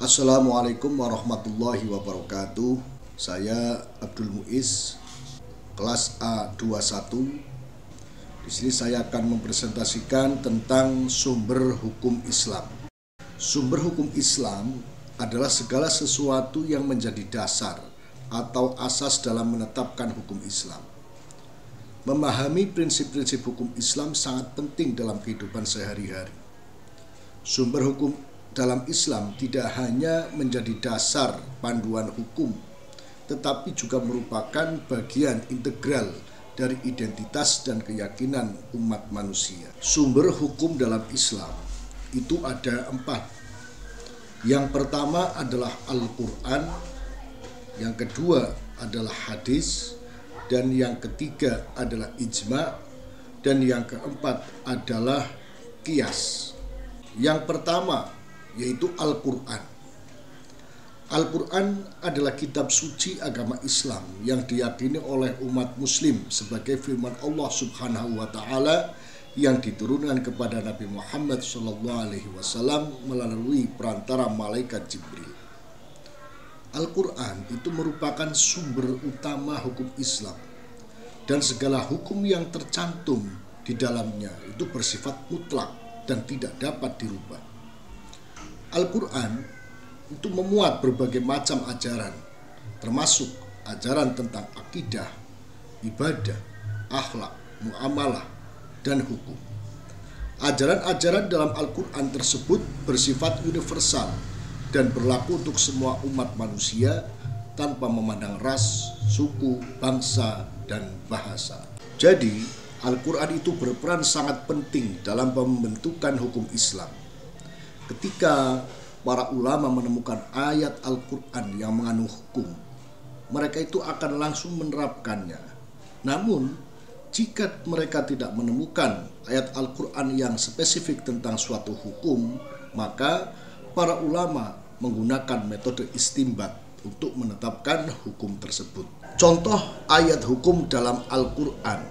Assalamualaikum warahmatullahi wabarakatuh. Saya Abdul Muiz, kelas A21. Di sini saya akan mempresentasikan tentang sumber hukum Islam. Sumber hukum Islam adalah segala sesuatu yang menjadi dasar atau asas dalam menetapkan hukum Islam. Memahami prinsip-prinsip hukum Islam sangat penting dalam kehidupan sehari-hari. Sumber hukum dalam Islam tidak hanya menjadi dasar panduan hukum, tetapi juga merupakan bagian integral dari identitas dan keyakinan umat manusia. Sumber hukum dalam Islam itu ada 4. Yang pertama adalah Al-Quran, yang kedua adalah hadis, dan yang ketiga adalah ijma, dan yang keempat adalah qiyas. Yang pertama yaitu Al-Quran. Al-Quran adalah kitab suci agama Islam yang diyakini oleh umat muslim sebagai firman Allah Subhanahu wa Ta'ala yang diturunkan kepada Nabi Muhammad SAW melalui perantara malaikat Jibril. Al-Quran itu merupakan sumber utama hukum Islam, dan segala hukum yang tercantum di dalamnya itu bersifat mutlak dan tidak dapat dirubah. Al-Quran itu memuat berbagai macam ajaran, termasuk ajaran tentang akidah, ibadah, akhlak, muamalah, dan hukum. Ajaran-ajaran dalam Al-Quran tersebut bersifat universal dan berlaku untuk semua umat manusia tanpa memandang ras, suku, bangsa, dan bahasa. Jadi, Al-Quran itu berperan sangat penting dalam pembentukan hukum Islam. Ketika para ulama menemukan ayat Al-Quran yang mengandung hukum, mereka itu akan langsung menerapkannya. Namun, jika mereka tidak menemukan ayat Al-Quran yang spesifik tentang suatu hukum, maka para ulama menggunakan metode istinbat untuk menetapkan hukum tersebut. Contoh ayat hukum dalam Al-Quran,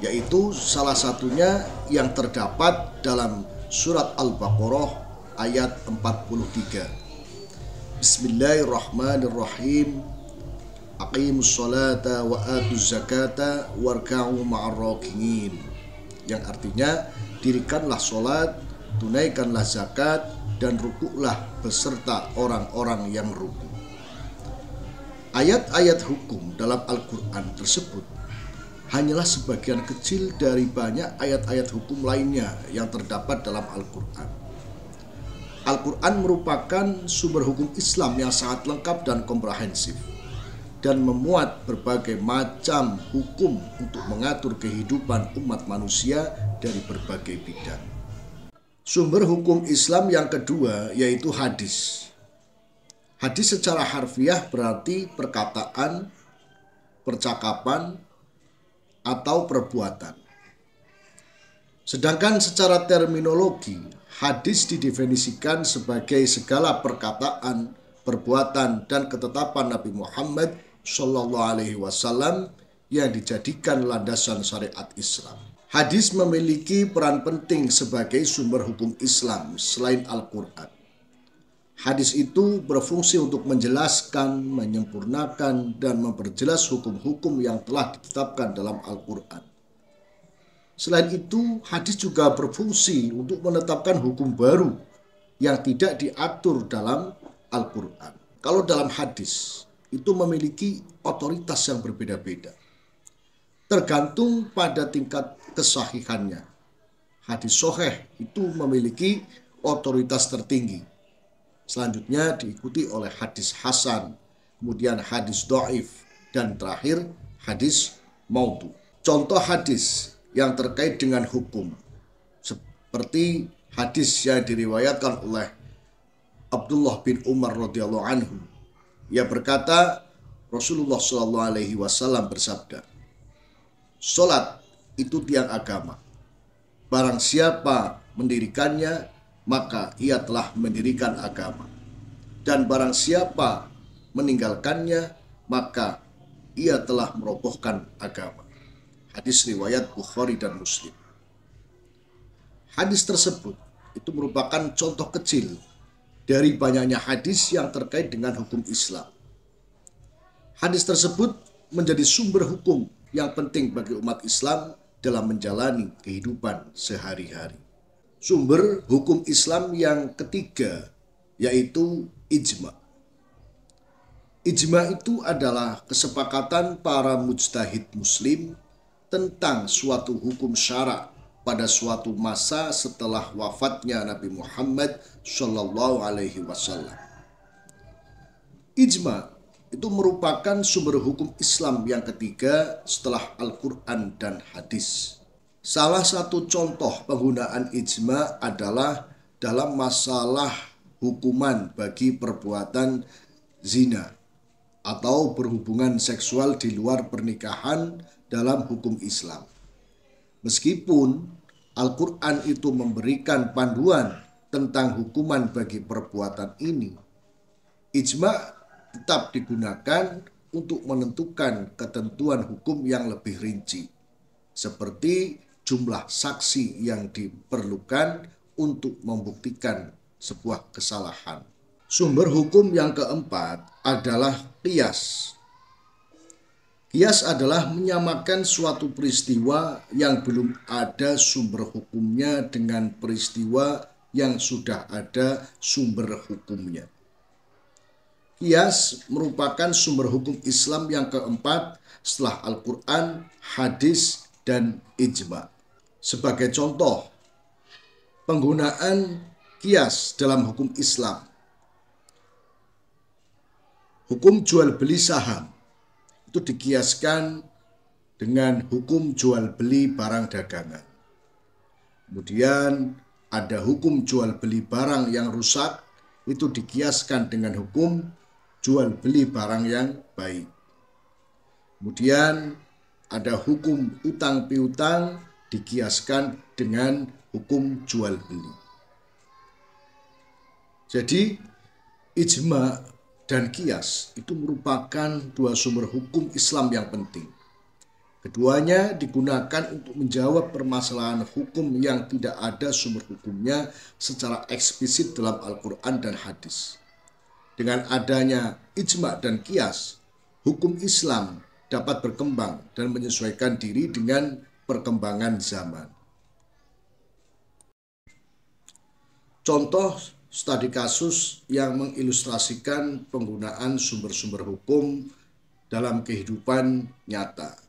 yaitu salah satunya yang terdapat dalam Surat Al-Baqarah ayat 43. Bismillahirrahmanirrahim. Aqimus salata wa atuz zakata warka'u ma'ar raki'in. Yang artinya, dirikanlah salat, tunaikanlah zakat, dan rukuklah beserta orang-orang yang ruku. Ayat-ayat hukum dalam Al-Quran tersebut hanyalah sebagian kecil dari banyak ayat-ayat hukum lainnya yang terdapat dalam Al-Quran. Al-Quran merupakan sumber hukum Islam yang sangat lengkap dan komprehensif, dan memuat berbagai macam hukum untuk mengatur kehidupan umat manusia dari berbagai bidang. Sumber hukum Islam yang kedua yaitu hadis. Hadis secara harfiah berarti perkataan, percakapan, atau perbuatan. Sedangkan secara terminologi, hadis didefinisikan sebagai segala perkataan, perbuatan, dan ketetapan Nabi Muhammad SAW yang dijadikan landasan syariat Islam. Hadis memiliki peran penting sebagai sumber hukum Islam selain Al-Quran. Hadis itu berfungsi untuk menjelaskan, menyempurnakan, dan memperjelas hukum-hukum yang telah ditetapkan dalam Al-Quran. Selain itu, hadis juga berfungsi untuk menetapkan hukum baru yang tidak diatur dalam Al-Quran. Kalau dalam hadis, itu memiliki otoritas yang berbeda-beda, tergantung pada tingkat kesahihannya. Hadis sahih itu memiliki otoritas tertinggi. Selanjutnya diikuti oleh hadis hasan, kemudian hadis dhaif, dan terakhir hadis maudhu. Contoh hadis yang terkait dengan hukum seperti hadis yang diriwayatkan oleh Abdullah bin Umar radhiyallahu anhu. Ia berkata, Rasulullah SAW bersabda, "Salat itu tiang agama. Barang siapa mendirikannya, maka ia telah mendirikan agama. Dan barang siapa meninggalkannya, maka ia telah merobohkan agama." Hadis riwayat Bukhari dan Muslim. Hadis tersebut itu merupakan contoh kecil dari banyaknya hadis yang terkait dengan hukum Islam. Hadis tersebut menjadi sumber hukum yang penting bagi umat Islam dalam menjalani kehidupan sehari-hari. Sumber hukum Islam yang ketiga yaitu ijma. Ijma itu adalah kesepakatan para mujtahid muslim tentang suatu hukum syara pada suatu masa setelah wafatnya Nabi Muhammad SAW. Ijma itu merupakan sumber hukum Islam yang ketiga setelah Al-Quran dan hadis. Salah satu contoh penggunaan ijma adalah dalam masalah hukuman bagi perbuatan zina atau berhubungan seksual di luar pernikahan dalam hukum Islam. Meskipun Al-Quran itu memberikan panduan tentang hukuman bagi perbuatan ini, ijma tetap digunakan untuk menentukan ketentuan hukum yang lebih rinci, seperti jumlah saksi yang diperlukan untuk membuktikan sebuah kesalahan. Sumber hukum yang keempat adalah qiyas. Qiyas adalah menyamakan suatu peristiwa yang belum ada sumber hukumnya dengan peristiwa yang sudah ada sumber hukumnya. Qiyas merupakan sumber hukum Islam yang keempat setelah Al-Quran, hadis, dan ijma. Sebagai contoh, penggunaan qiyas dalam hukum Islam. Hukum jual beli saham itu dikiaskan dengan hukum jual beli barang dagangan. Kemudian ada hukum jual beli barang yang rusak, itu dikiaskan dengan hukum jual beli barang yang baik. Kemudian ada hukum utang piutang, dikiaskan dengan hukum jual beli. Jadi ijma dan qiyas itu merupakan dua sumber hukum Islam yang penting. Keduanya digunakan untuk menjawab permasalahan hukum yang tidak ada sumber hukumnya secara eksplisit dalam Al-Quran dan hadis. Dengan adanya ijma dan qiyas, hukum Islam dapat berkembang dan menyesuaikan diri dengan perkembangan zaman. Contoh studi kasus yang mengilustrasikan penggunaan sumber-sumber hukum dalam kehidupan nyata,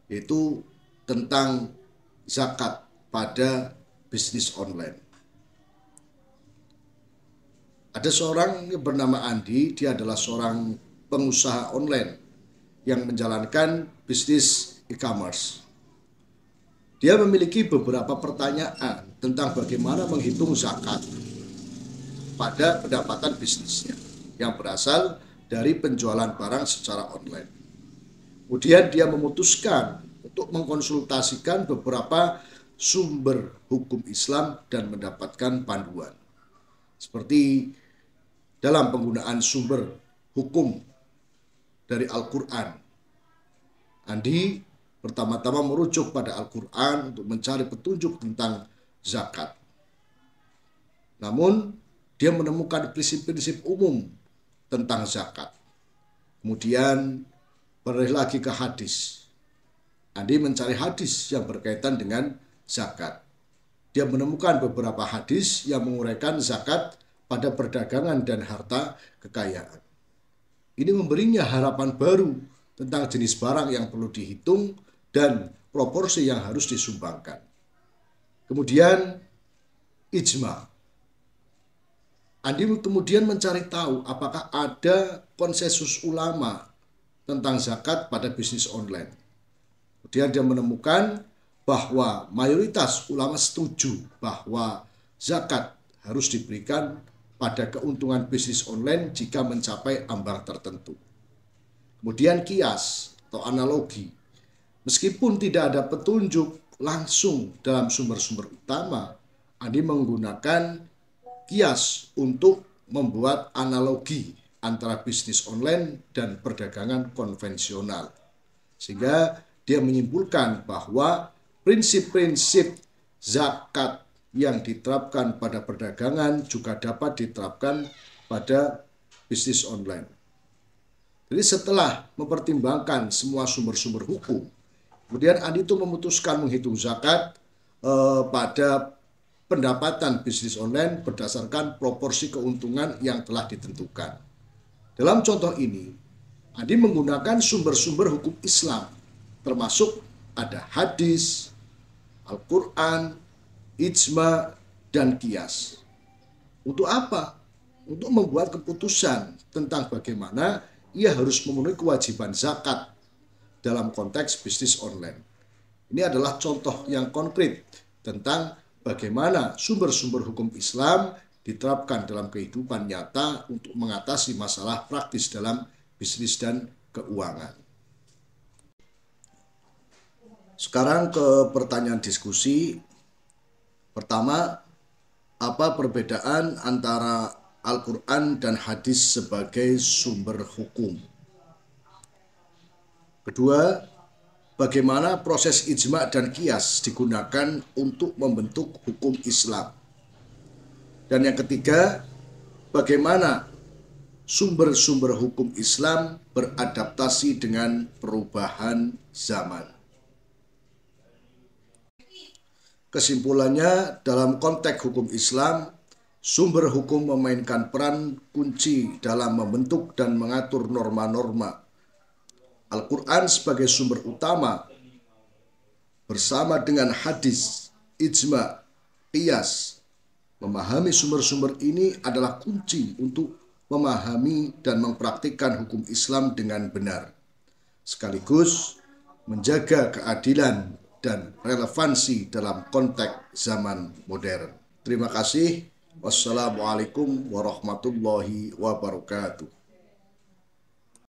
yaitu tentang zakat pada bisnis online. Ada seorang yang bernama Andi, dia adalah seorang pengusaha online yang menjalankan bisnis e-commerce. Dia memiliki beberapa pertanyaan tentang bagaimana menghitung zakat pada pendapatan bisnisnya yang berasal dari penjualan barang secara online. Kemudian dia memutuskan untuk mengkonsultasikan beberapa sumber hukum Islam dan mendapatkan panduan. Seperti dalam penggunaan sumber hukum dari Al-Quran. Andi pertama-tama merujuk pada Al-Quran untuk mencari petunjuk tentang zakat. Namun dia menemukan prinsip-prinsip umum tentang zakat. Kemudian beralih lagi ke hadis. Andi mencari hadis yang berkaitan dengan zakat. Dia menemukan beberapa hadis yang menguraikan zakat pada perdagangan dan harta kekayaan. Ini memberinya harapan baru tentang jenis barang yang perlu dihitung dan proporsi yang harus disumbangkan. Kemudian ijma. Andi kemudian mencari tahu apakah ada konsensus ulama tentang zakat pada bisnis online. Kemudian dia menemukan bahwa mayoritas ulama setuju bahwa zakat harus diberikan pada keuntungan bisnis online jika mencapai ambang tertentu. Kemudian kias atau analogi. Meskipun tidak ada petunjuk langsung dalam sumber-sumber utama, Andi menggunakan kias untuk membuat analogi antara bisnis online dan perdagangan konvensional. Sehingga dia menyimpulkan bahwa prinsip-prinsip zakat yang diterapkan pada perdagangan juga dapat diterapkan pada bisnis online. Jadi setelah mempertimbangkan semua sumber-sumber hukum, kemudian Adito memutuskan menghitung zakat pada pendapatan bisnis online berdasarkan proporsi keuntungan yang telah ditentukan. Dalam contoh ini, Adi menggunakan sumber-sumber hukum Islam, termasuk ada hadis, Al-Quran, ijma, dan qiyas. Untuk apa? Untuk membuat keputusan tentang bagaimana ia harus memenuhi kewajiban zakat dalam konteks bisnis online. Ini adalah contoh yang konkret tentang bagaimana sumber-sumber hukum Islam diterapkan dalam kehidupan nyata untuk mengatasi masalah praktis dalam bisnis dan keuangan. Sekarang ke pertanyaan diskusi. Pertama, apa perbedaan antara Al-Quran dan hadis sebagai sumber hukum? Kedua, bagaimana proses ijma dan qiyas digunakan untuk membentuk hukum Islam? Dan yang ketiga, bagaimana sumber-sumber hukum Islam beradaptasi dengan perubahan zaman? Kesimpulannya, dalam konteks hukum Islam, sumber hukum memainkan peran kunci dalam membentuk dan mengatur norma-norma. Al-Quran sebagai sumber utama bersama dengan hadis, ijma, qiyas. Memahami sumber-sumber ini adalah kunci untuk memahami dan mempraktikkan hukum Islam dengan benar, sekaligus menjaga keadilan dan relevansi dalam konteks zaman modern. Terima kasih. Wassalamualaikum warahmatullahi wabarakatuh.